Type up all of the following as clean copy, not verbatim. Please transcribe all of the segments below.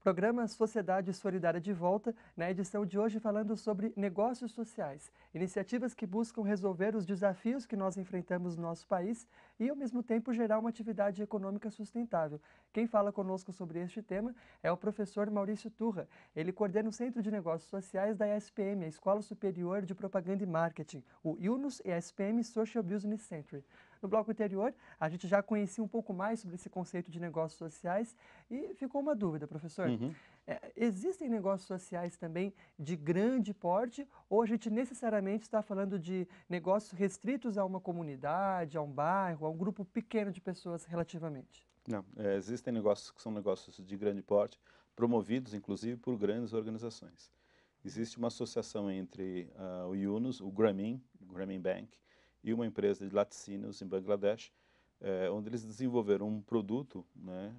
Programa Sociedade Solidária de volta, na edição de hoje falando sobre negócios sociais, iniciativas que buscam resolver os desafios que nós enfrentamos no nosso país e, ao mesmo tempo, gerar uma atividade econômica sustentável. Quem fala conosco sobre este tema é o professor Maurício Turra. Ele coordena o Centro de Negócios Sociais da ESPM, a Escola Superior de Propaganda e Marketing, o UNUS ESPM Social Business Center. No bloco anterior, a gente já conhecia um pouco mais sobre esse conceito de negócios sociais e ficou uma dúvida, professor. Uhum. Existem negócios sociais também de grande porte ou a gente necessariamente está falando de negócios restritos a uma comunidade, a um bairro, a um grupo pequeno de pessoas relativamente? Não, existem negócios que são negócios de grande porte, promovidos inclusive por grandes organizações. Existe uma associação entre o Yunus, o Grameen Bank, e uma empresa de laticínios em Bangladesh, onde eles desenvolveram um produto, né,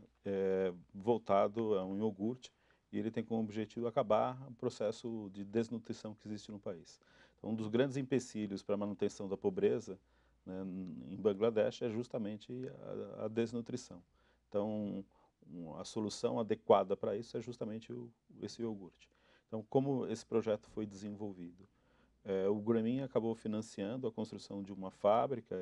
voltado a um iogurte, e ele tem como objetivo acabar o processo de desnutrição que existe no país. Então, um dos grandes empecilhos para a manutenção da pobreza, né, em Bangladesh é justamente a desnutrição. Então, a solução adequada para isso é justamente esse iogurte. Então, como esse projeto foi desenvolvido? O Grameen acabou financiando a construção de uma fábrica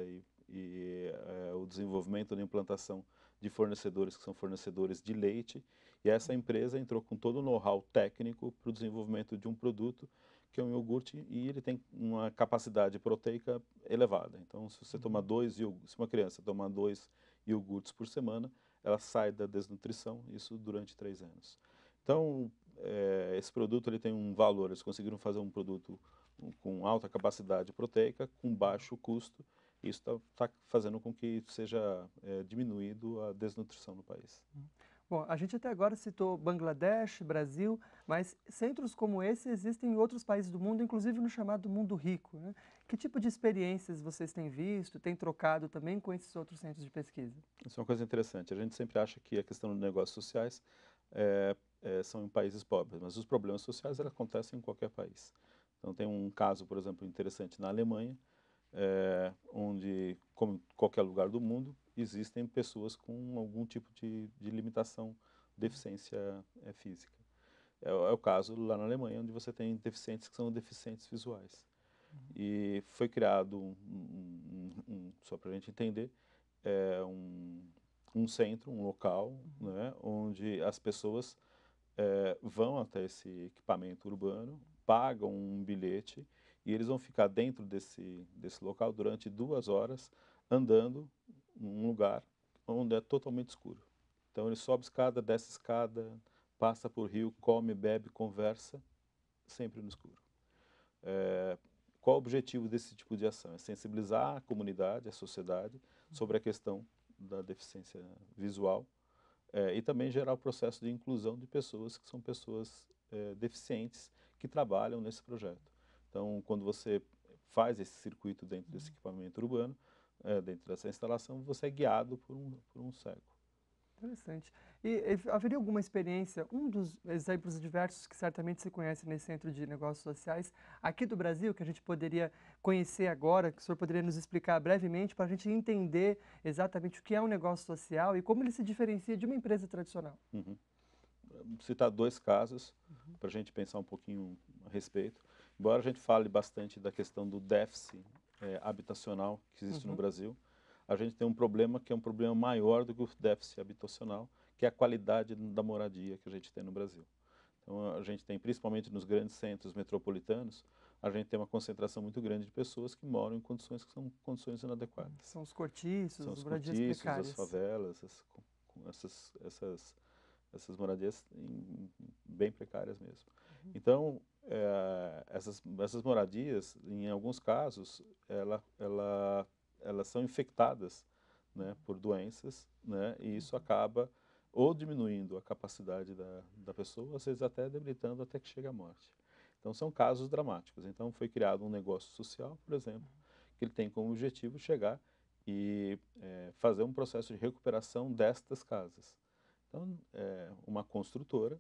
e o desenvolvimento da implantação de fornecedores que são fornecedores de leite, e essa empresa entrou com todo o know-how técnico para o desenvolvimento de um produto que é um iogurte, e ele tem uma capacidade proteica elevada. Então, se você tomar se uma criança tomar 2 iogurtes por semana, ela sai da desnutrição, isso durante 3 anos. Então, esse produto ele tem um valor, eles conseguiram fazer um produto com alta capacidade proteica, com baixo custo, e isso está fazendo com que seja diminuído a desnutrição no país. Bom, a gente até agora citou Bangladesh, Brasil, mas centros como esse existem em outros países do mundo, inclusive no chamado mundo rico, né? Que tipo de experiências vocês têm visto, têm trocado também com esses outros centros de pesquisa? Isso é uma coisa interessante. A gente sempre acha que a questão dos negócios sociais são em países pobres, mas os problemas sociais eles acontecem em qualquer país. Então tem um caso, por exemplo, interessante na Alemanha, onde, como em qualquer lugar do mundo, existem pessoas com algum tipo de limitação, deficiência física. É o caso lá na Alemanha, onde você tem deficientes que são deficientes visuais. E foi criado, só para a gente entender, é, um, um centro, um local, né, onde as pessoas vão até esse equipamento urbano, pagam um bilhete e eles vão ficar dentro desse local durante 2 horas andando num lugar onde é totalmente escuro. Então ele sobe escada, desce escada, passa por rio, come, bebe, conversa, sempre no escuro. Qual o objetivo desse tipo de ação? É sensibilizar a comunidade, a sociedade, sobre a questão da deficiência visual, e também gerar o processo de inclusão de pessoas que são pessoas deficientes que trabalham nesse projeto. Então, quando você faz esse circuito dentro desse equipamento urbano, dentro dessa instalação, você é guiado por um cego. Interessante. E haveria alguma experiência, um dos exemplos diversos que certamente se conhece nesse Centro de Negócios Sociais, aqui do Brasil, que a gente poderia conhecer agora, que o senhor poderia nos explicar brevemente, para a gente entender exatamente o que é um negócio social e como ele se diferencia de uma empresa tradicional? Uhum. Citar 2 casos para a gente pensar um pouquinho a respeito. Embora a gente fale bastante da questão do déficit habitacional que existe no Uhum. Brasil, a gente tem um problema que é um problema maior do que o déficit habitacional, que é a qualidade da moradia que a gente tem no Brasil. Então a gente tem, principalmente nos grandes centros metropolitanos, a gente tem uma concentração muito grande de pessoas que moram em condições que são condições inadequadas. São os São cortiços, os moradias cortiços, as precárias. favelas, essas moradias bem precárias mesmo. Então, essas moradias, em alguns casos, elas são infectadas, né, por doenças, né, e isso acaba ou diminuindo a capacidade da pessoa, às vezes até debilitando até que chega à morte. Então, são casos dramáticos. Então, foi criado um negócio social, por exemplo, que ele tem como objetivo chegar e fazer um processo de recuperação destas casas. Então, é uma construtora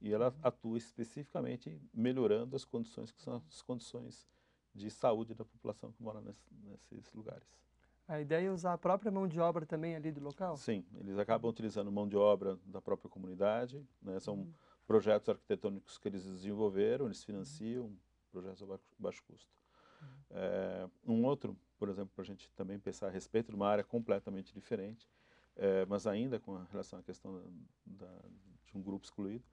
e ela atua especificamente melhorando as condições que são as condições de saúde da população que mora nesses lugares. A ideia é usar a própria mão de obra também ali do local? Sim, eles acabam utilizando mão de obra da própria comunidade, né? São projetos arquitetônicos que eles desenvolveram, eles financiam projetos a baixo custo. Um outro, por exemplo, para a gente também pensar a respeito de uma área completamente diferente, mas ainda com relação à questão de um grupo excluído,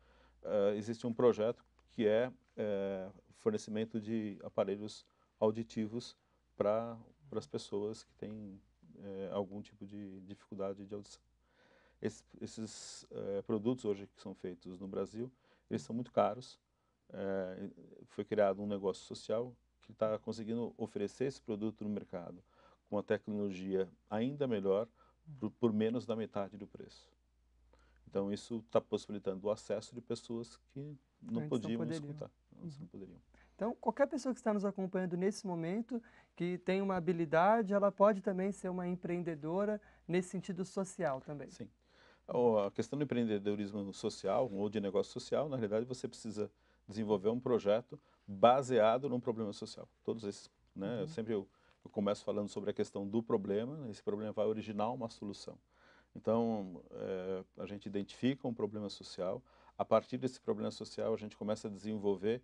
existe um projeto que é fornecimento de aparelhos auditivos para as pessoas que têm algum tipo de dificuldade de audição. Esses produtos hoje que são feitos no Brasil, eles são muito caros. Foi criado um negócio social que está conseguindo oferecer esse produto no mercado com uma tecnologia ainda melhor por menos da metade do preço. Então isso está possibilitando o acesso de pessoas que não Antes não podiam poderiam. escutar, antes não poderiam. Então, qualquer pessoa que está nos acompanhando nesse momento, que tem uma habilidade, ela pode também ser uma empreendedora nesse sentido social também. Sim. A questão do empreendedorismo social ou de negócio social, na realidade, você precisa desenvolver um projeto baseado num problema social. Todos esses, né? Eu começo falando sobre a questão do problema, esse problema vai originar uma solução. Então, a gente identifica um problema social, a partir desse problema social a gente começa a desenvolver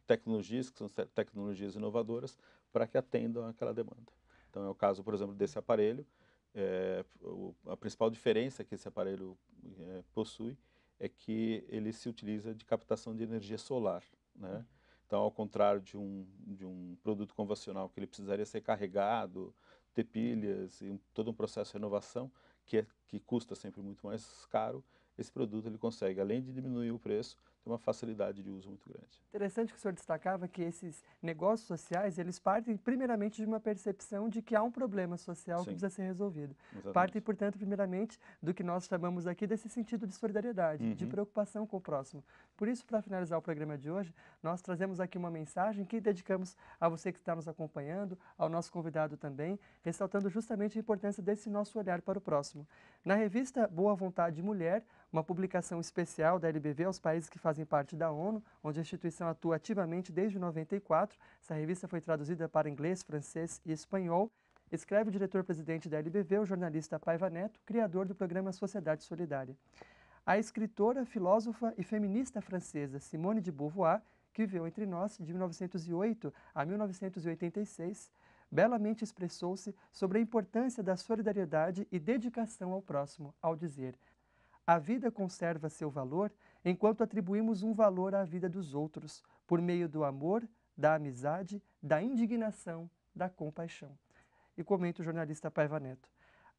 tecnologias que são tecnologias inovadoras para que atendam àquela demanda. Então, é o caso, por exemplo, desse aparelho. A principal diferença que esse aparelho possui é que ele se utiliza de captação de energia solar, né? Então, ao contrário de um produto convencional que ele precisaria ser carregado, ter pilhas e todo um processo de renovação que custa sempre muito mais caro, esse produto ele consegue, além de diminuir o preço, ter uma facilidade de uso muito grande. Interessante que o senhor destacava que esses negócios sociais, eles partem primeiramente de uma percepção de que há um problema social que Sim, precisa ser resolvido. exatamente. Partem, portanto, primeiramente do que nós chamamos aqui desse sentido de solidariedade, de preocupação com o próximo. Por isso, para finalizar o programa de hoje, nós trazemos aqui uma mensagem que dedicamos a você que está nos acompanhando, ao nosso convidado também, ressaltando justamente a importância desse nosso olhar para o próximo. Na revista Boa Vontade Mulher, uma publicação especial da LBV aos países que fazem parte da ONU, onde a instituição atua ativamente desde 94. Essa revista foi traduzida para inglês, francês e espanhol. Escreve o diretor-presidente da LBV, o jornalista Paiva Neto, criador do programa Sociedade Solidária. A escritora, filósofa e feminista francesa Simone de Beauvoir, que viveu entre nós de 1908 a 1986, belamente expressou-se sobre a importância da solidariedade e dedicação ao próximo, ao dizer: a vida conserva seu valor enquanto atribuímos um valor à vida dos outros, por meio do amor, da amizade, da indignação, da compaixão. E comenta o jornalista Paiva Neto: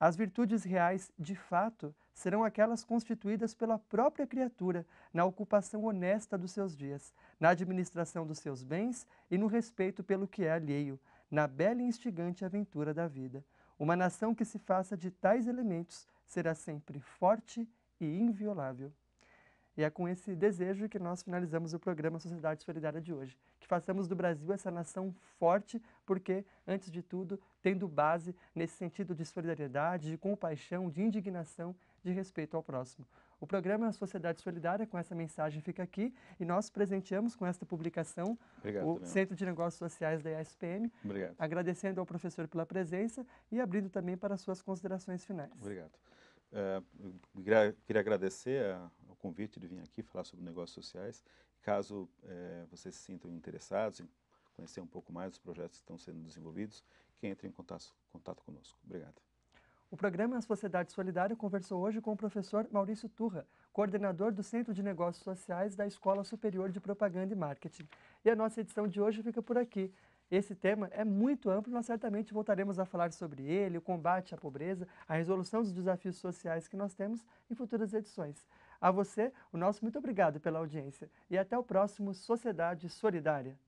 as virtudes reais, de fato, serão aquelas constituídas pela própria criatura, na ocupação honesta dos seus dias, na administração dos seus bens e no respeito pelo que é alheio, na bela e instigante aventura da vida. Uma nação que se faça de tais elementos será sempre forte e inviolável. E é com esse desejo que nós finalizamos o programa Sociedade Solidária de hoje. Que façamos do Brasil essa nação forte, porque, antes de tudo, tendo base nesse sentido de solidariedade, de compaixão, de indignação, de respeito ao próximo. O programa Sociedade Solidária, com essa mensagem, fica aqui e nós presenteamos com esta publicação o Centro de Negócios Sociais da ESPM. Obrigado. Agradecendo ao professor pela presença e abrindo também para as suas considerações finais. Obrigado. Queria agradecer o convite de vir aqui falar sobre negócios sociais. Caso vocês se sintam interessados em conhecer um pouco mais dos projetos que estão sendo desenvolvidos, que entrem em contato conosco. Obrigado. O programa Sociedade Solidária conversou hoje com o professor Maurício Turra, coordenador do Centro de Negócios Sociais da Escola Superior de Propaganda e Marketing. E a nossa edição de hoje fica por aqui. Esse tema é muito amplo e nós certamente voltaremos a falar sobre ele, o combate à pobreza, a resolução dos desafios sociais que nós temos em futuras edições. A você, o nosso muito obrigado pela audiência e até o próximo Sociedade Solidária.